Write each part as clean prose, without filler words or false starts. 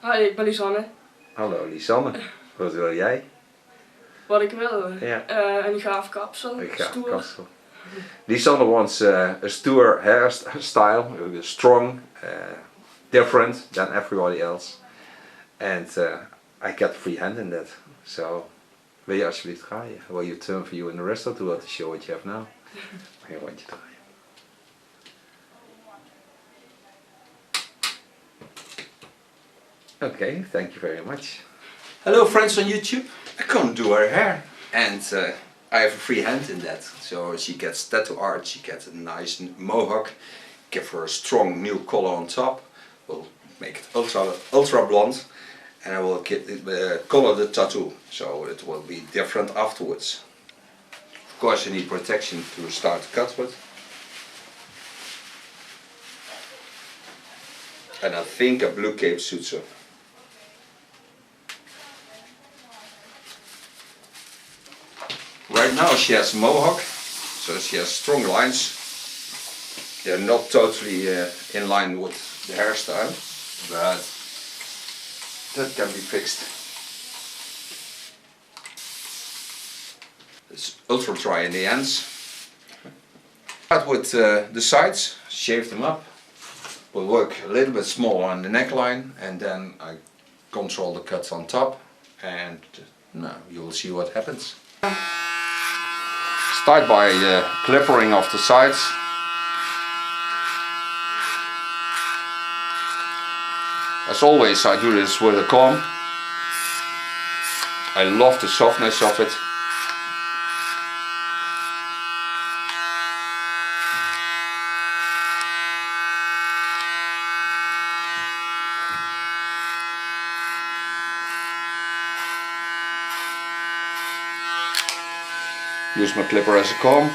Hi, ik ben Lizanne. Hallo Lizanne, wat wil jij? Wat ik wil? Ja. Een gaaf kapsel. Een gaaf stoer. kapsel. Lizanne wants a stoer hairstyle, strong, different than everybody else. And I get free hand in that. So, wil je alsjeblieft draaien? Will you turn for you in the rest of the world to show what you have now? Een rondje draaien. Okay, thank you very much. Hello friends on YouTube. I come do her hair and I have a free hand in that. So she gets tattoo art, she gets a nice mohawk, give her a strong new color on top. We'll make it ultra blonde and I will color the tattoo so it will be different afterwards. Of course you need protection to start to cut with. And I think a blue cape suits her. Right now she has a mohawk, so she has strong lines. They're not totally in line with the hairstyle, but that can be fixed. It's ultra dry in the ends. Start with the sides, shave them up. We'll work a little bit smaller on the neckline and then I control the cuts on top and now you will see what happens. Start by clippering off the sides. As always I do this with a comb. I love the softness of it. Use my clipper as a comb.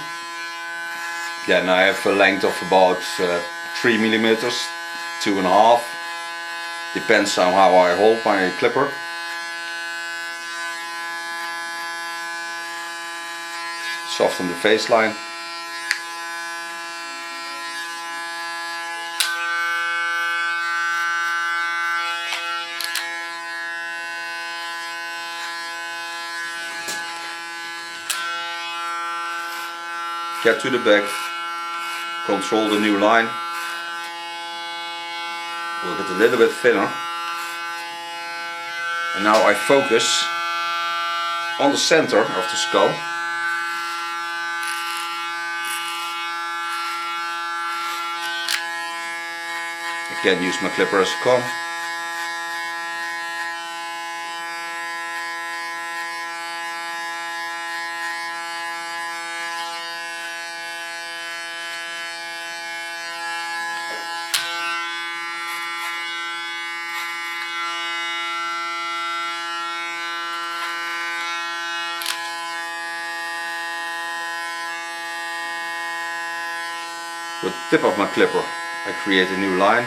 Then I have a length of about 3 millimeters, 2.5. Depends on how I hold my clipper. Soften the face line. Get to the back, control the new line, work it a little bit thinner, and now I focus on the center of the skull. Again use my clipper as a comb. With the tip of my clipper I create a new line.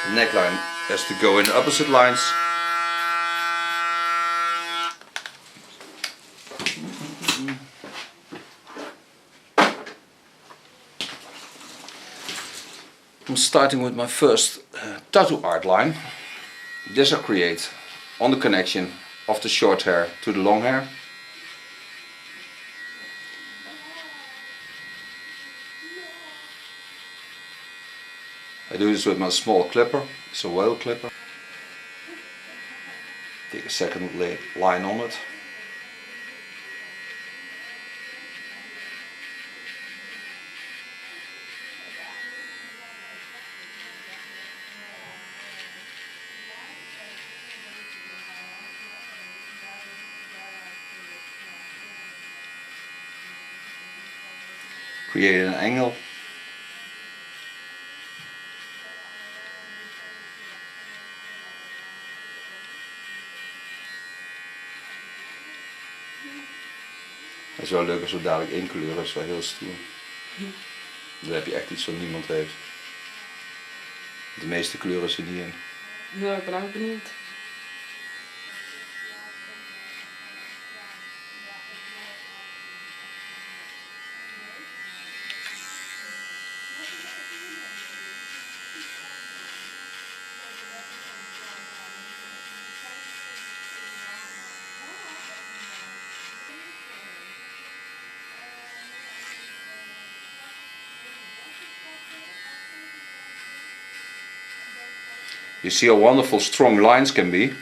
The neckline has to go in opposite lines. I'm starting with my first tattoo art line. This I create on the connection of the short hair to the long hair. I do this with my small clipper, it's a whale clipper. Take a second line on it. Create an angle. Het is wel leuk als we dadelijk één kleur, dat is wel heel stoer. Dan heb je echt iets wat niemand heeft. De meeste kleuren zitten niet in. Ja, ik ben ook benieuwd. You see how wonderful strong lines can be.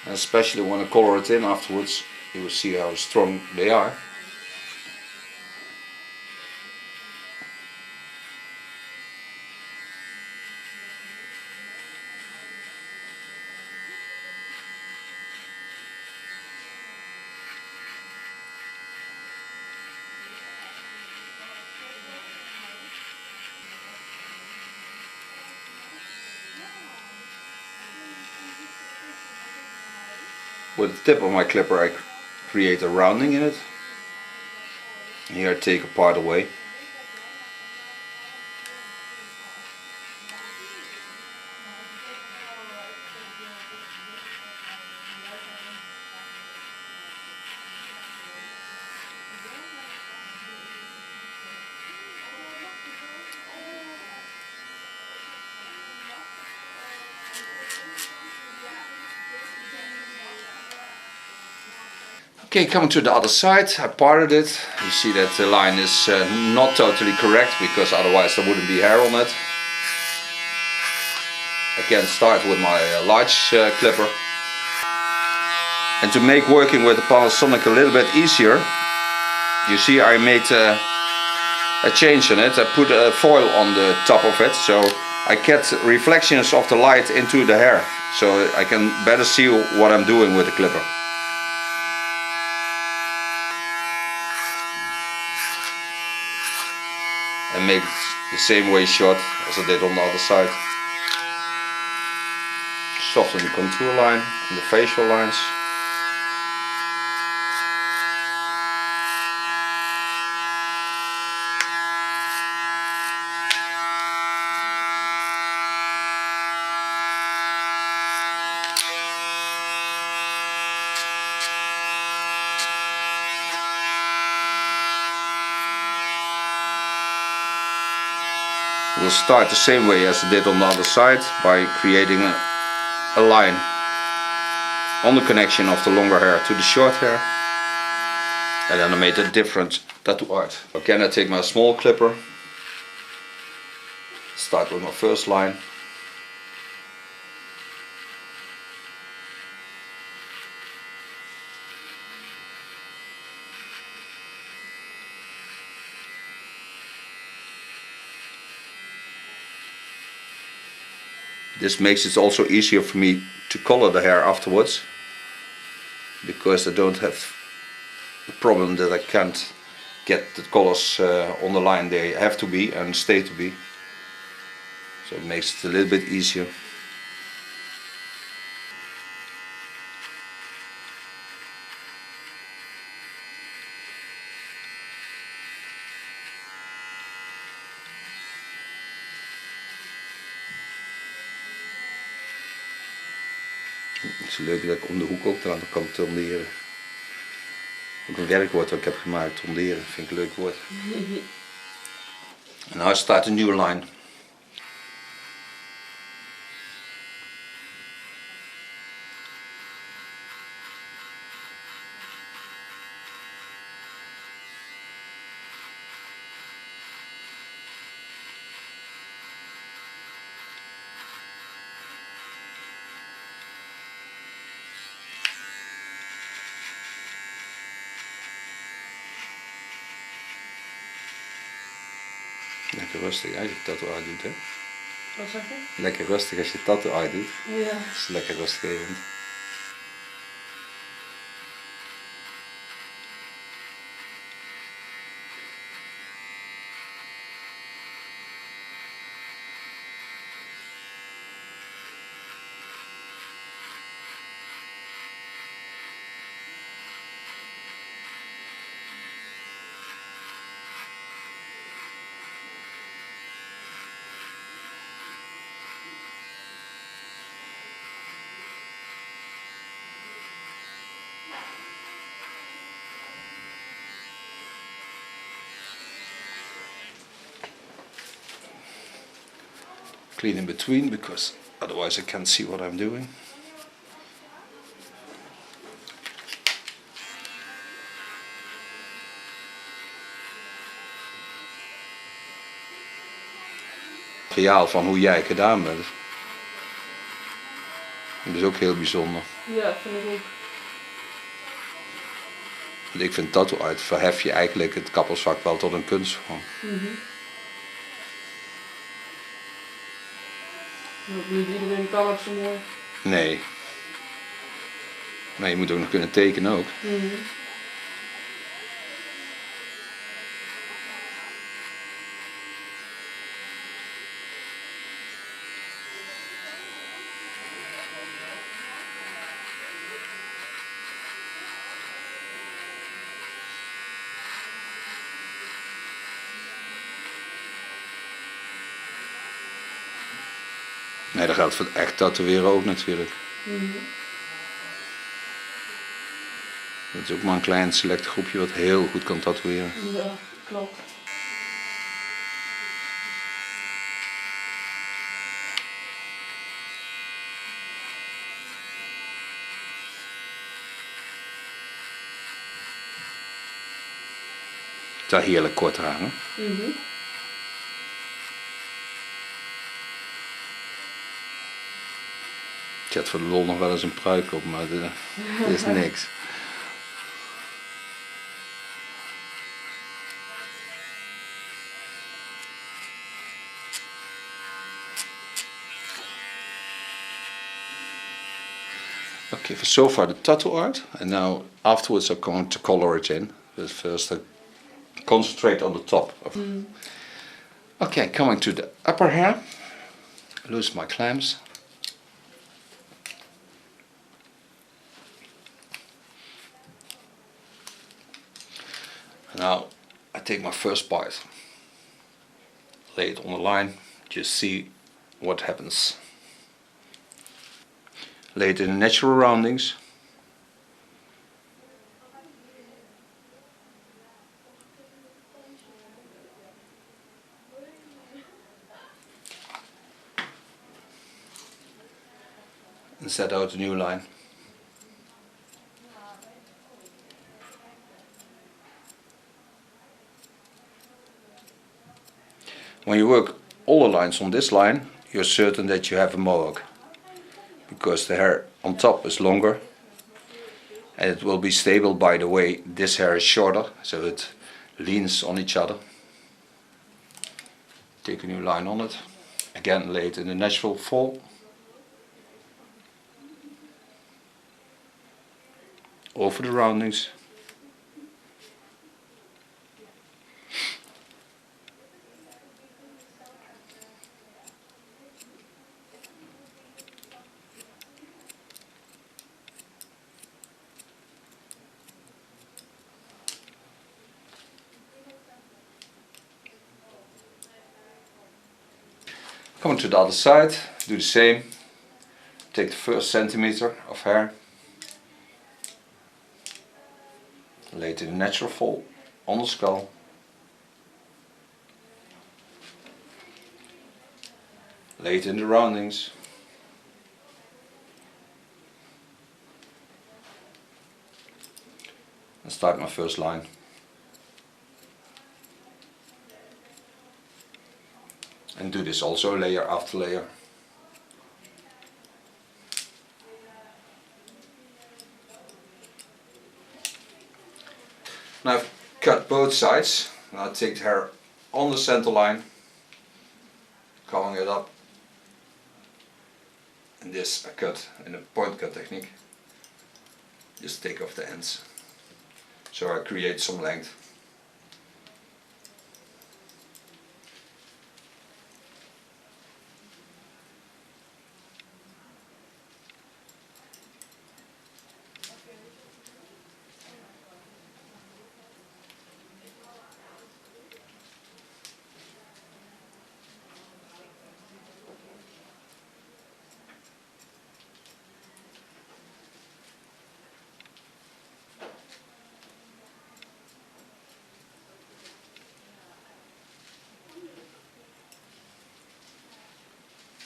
And especially when I color it in afterwards, you will see how strong they are. With the tip of my clipper I create a rounding in it. Here I take a part away. Okay, coming to the other side, I parted it. You see that the line is not totally correct, because otherwise there wouldn't be hair on it. I can start with my large clipper. And to make working with the Panasonic a little bit easier, you see I made a change on it. I put a foil on the top of it, so I get reflections of the light into the hair, so I can better see what I'm doing with the clipper. And make it the same way short as I did on the other side. Soften the contour line and the facial lines. We'll start the same way as I did on the other side, by creating a line on the connection of the longer hair to the short hair, and then I made a different tattoo art. Again, I take my small clipper, start with my first line. This makes it also easier for me to color the hair afterwards, because I don't have the problem that I can't get the colors on the line they have to be and stay to be. So it makes it a little bit easier. Het is leuk dat ik om de hoek ook eraan kan tonderen. Ook een werkwoord dat ik heb gemaakt, tonderen, vind ik een leuk woord. En nu staat een nieuwe line. Lekker rustig als je tattoo uitdoet, hè? Wat zeg je? Lekker rustig als je tattoo uitdoet. Ja. Dat is lekker rustig even. Clean in between, because otherwise I can't see what I'm doing. materiaal van hoe jij gedaan bent. Dat is ook heel bijzonder. Ja, vind ik ook. Want ik vind tattoo art verhef je eigenlijk het kappersvak wel tot een kunstvorm. Niet iedereen kan het zo mooi. Nee. Maar je moet ook nog kunnen tekenen ook. Nee, dat geldt voor het echt tatoeëren ook natuurlijk. Dat is ook maar een klein select groepje wat heel goed kan tatoeëren. Ja, klopt. Het is wel heerlijk kort haar, hè? Ik zet voor de lol nog wel eens een pruik op, maar dat is niks. Okay, so far the tattoo art, and now afterwards I'm going to color it in. But first I concentrate on the top. Okay, coming to the upper hair. Lose my clamps. Now I take my first bite, lay it on the line, just see what happens. Lay it in natural roundings. And set out a new line. When you work all the lines on this line, you're certain that you have a mohawk, because the hair on top is longer and it will be stable by the way this hair is shorter, so it leans on each other. Take a new line on it, again lay it in a natural fall. Over the roundings. Come to the other side, do the same. Take the first centimeter of hair, lay it in a natural fall on the skull. Lay it in the roundings. And start my first line. And do this also layer after layer. Now I've cut both sides. Now I take the hair on the center line, covering it up. And this I cut in a point cut technique. Just take off the ends. So I create some length.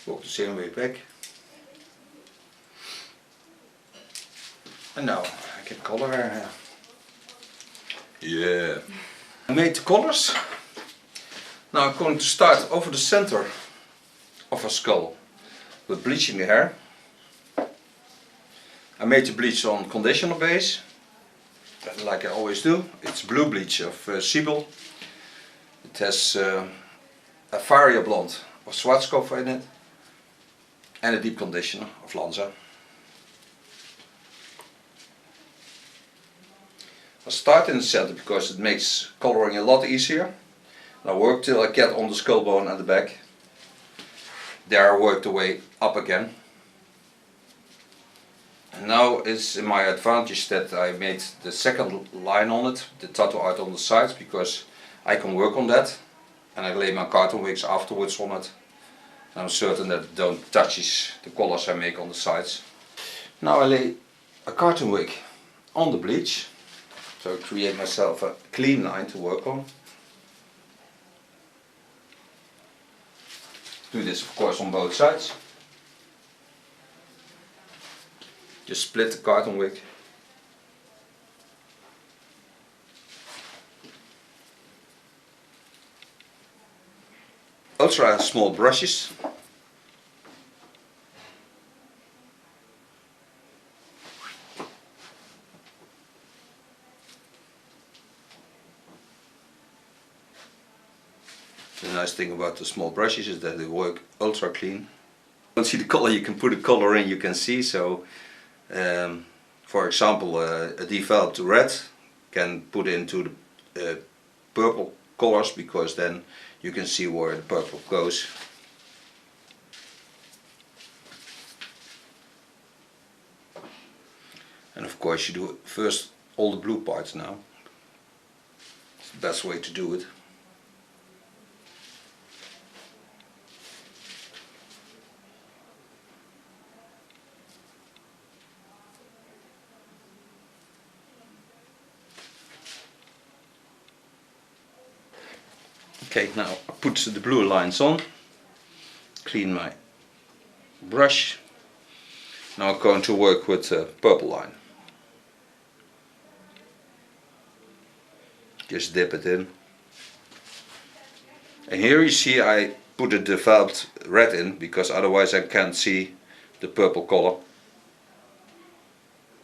Walk the same way back. And now I can color her hair. Yeah. I made the colors. Now I'm going to start over the center of a skull with bleaching the hair. I made the bleach on conditioner base, like I always do. It's blue bleach of Siebel. It has a Varia blonde of Schwarzkopf in it and a deep conditioner of Lanza. I start in the center because it makes coloring a lot easier. I work till I get on the skull bone and the back. There I work the way up again. And now it's in my advantage that I made the second line on it, the tattoo art on the sides, because I can work on that and I lay my carton wigs afterwards on it. And I'm certain that it don't touches the colors I make on the sides. Now I lay a carton wig on the bleach, so I create myself a clean line to work on. Do this of course on both sides. Just split the carton wig. Ultra small brushes. The nice thing about the small brushes is that they work ultra clean. Don't see the color, you can put a color in, you can see. So for example, a developed red can put into the purple colors, because then you can see where the purple goes. And of course you do first all the blue parts now. It's the best way to do it. Okay, now I put the blue lines on, clean my brush. Now I'm going to work with the purple line. Just dip it in. And here you see I put a developed red in, because otherwise I can't see the purple color,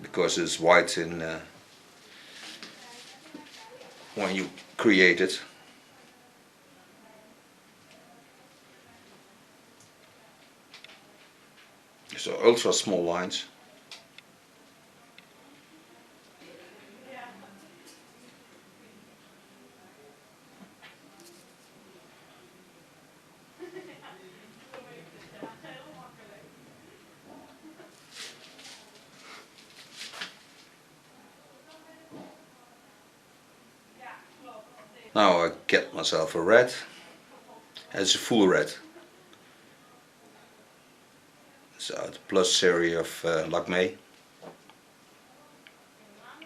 because it's white in when you create it. So ultra small lines. Now I get myself a red. It's a full red. So the plus series of Lacme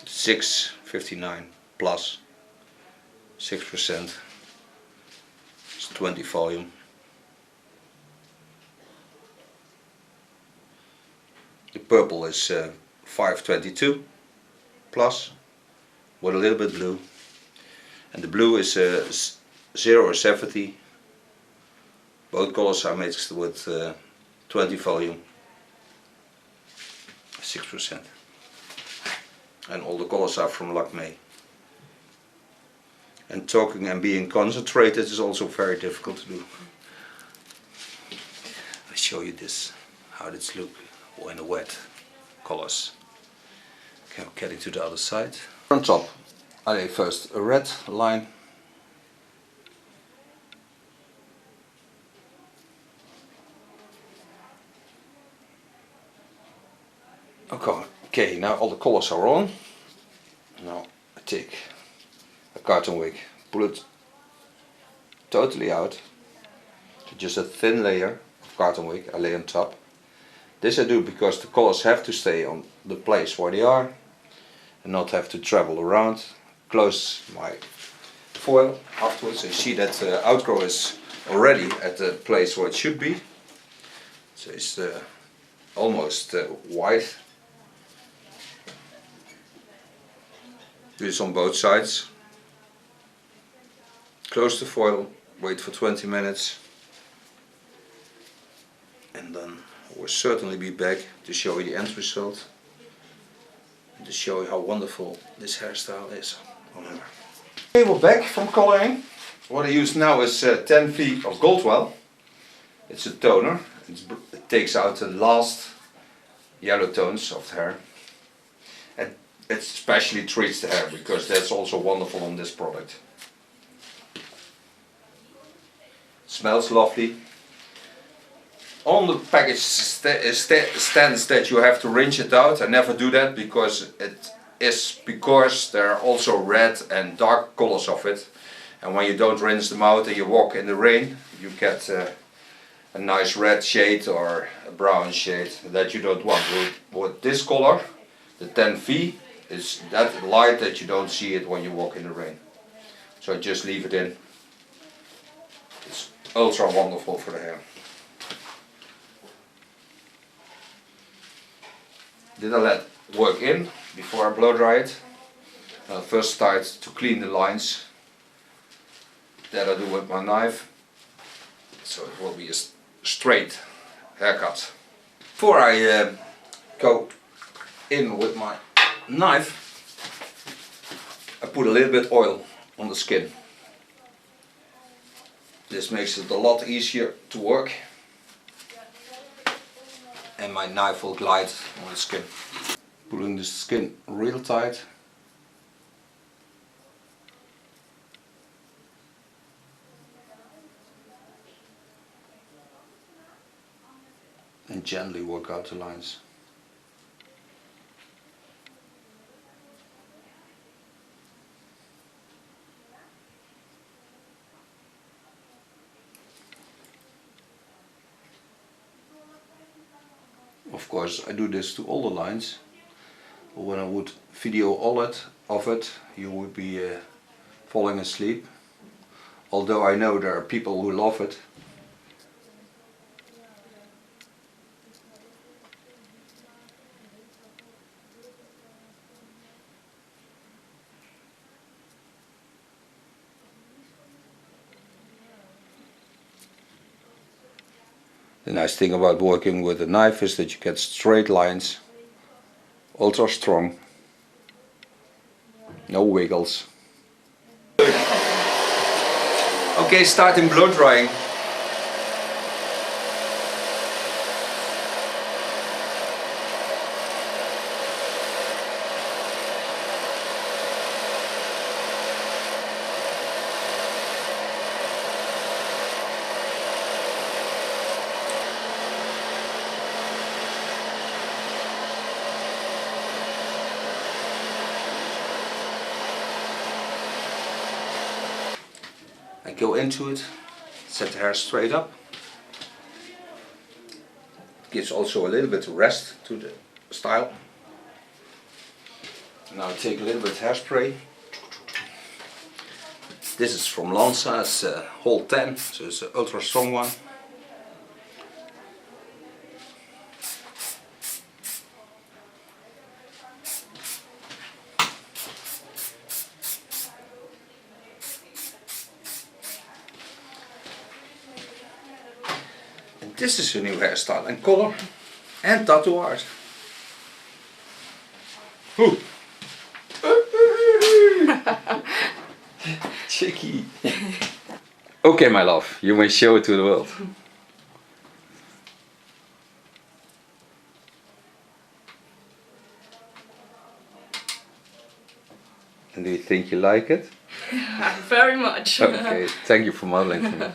659 plus 6%. It's 20 volume. The purple is 522 plus with a little bit blue, and the blue is 070. Both colors are mixed with 20 volume, 6%, and all the colors are from Lacme. And talking and being concentrated is also very difficult to do. I show you this, how this look when wet colors. Okay, I'm getting to the other side. On top, I lay first a red line. Okay, now all the colors are on. Now I take a carton wig, pull it totally out. So just a thin layer of carton wig I lay on top. This I do because the colors have to stay on the place where they are and not have to travel around. Close my foil afterwards, and you see that the outgrow is already at the place where it should be. So it's almost white. Do this on both sides. Close the foil, wait for 20 minutes. And then I will certainly be back to show you the end result. And to show you how wonderful this hairstyle is on her. Okay, we're back from coloring. What I use now is 10V of Goldwell. It's a toner. It takes out the last yellow tones of the hair. And it especially treats the hair, because that's also wonderful on this product. Smells lovely. On the package stands that you have to rinse it out. I never do that because there are also red and dark colors of it. And when you don't rinse them out and you walk in the rain, you get a nice red shade or a brown shade that you don't want. With this color, the 10V, is that light that you don't see it when you walk in the rain. So I just leave it in. It's ultra wonderful for the hair. Did I let work in before I blow dry it? I'll first start to clean the lines. That I do with my knife. So it will be a straight haircut. Before I go in with my knife, I put a little bit oil on the skin. This makes it a lot easier to work. And my knife will glide on the skin. Pulling the skin real tight. And gently work out the lines. Of course, I do this to all the lines. But when I would video all of it, you would be falling asleep. Although I know there are people who love it. The nice thing about working with a knife is that you get straight lines, ultra strong, no wiggles. Okay, starting blow drying. I go into it, set the hair straight up. It gives also a little bit of rest to the style. Now I take a little bit of hairspray. This is from Lanza, it's Hole 10, so it's an ultra strong one. This is a new hairstyle and color and tattoo art. Cheeky. Okay, my love, you may show it to the world. And do you think you like it? Very much. Okay, thank you for modeling for me.